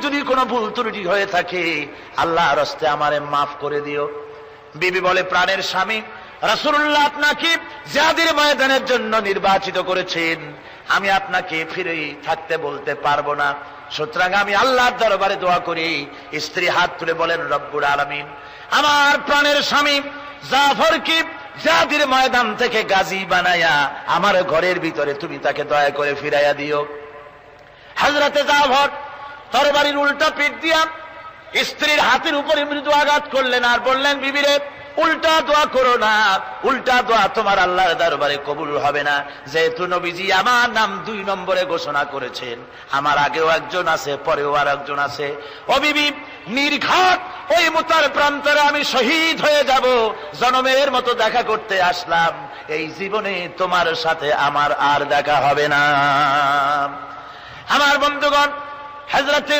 যদি কোনো ভুল ত্রুটি হয়ে থাকে আল্লাহর হস্তে আমারে মাফ করে দিও। বিবি বলে, প্রাণের স্বামী রাসূলুল্লাহ আপনাকে জিহাদের ময়দানের জন্য নির্বাচিত করেছেন, আমি আপনাকে ফিরে থাকতে বলতে পারবো না, সুতরাং আমি আল্লাহর দরবারে দোয়া করি। স্ত্রী হাত তুলে বলেন, রব্বুল আলামিন, আমার প্রাণের স্বামী জাফরকে জিহাদের ময়দান থেকে গাজী বানায়া আমার ঘরের ভিতরে তুমি তাকে দয়া করে ফিরাইয়া দিও। হযরতে জাফর তরবারির উল্টা পিঠ দিয়া স্ত্রীর হাতের উপরে মৃদু আঘাত করলেন আর বললেন, বিবিরে উল্টা দোয়া করো না, উল্টা দোয়া তোমার আল্লাহর দরবারে কবুল হবে না। যেহেতু নবীজি আমার নাম 2 নম্বরে ঘোষণা করেছেন, আমার আগেও একজন আছে, পরেও আর একজন আছে। ও বিবি, নির্ঘাত ওই মুতার প্রান্তরে আমি শহীদ হয়ে যাব, জনমের মতো দেখা করতে আসলাম, এই জীবনে তোমার সাথে আমার আর দেখা হবে না। আমার বন্ধুগণ, হযরতে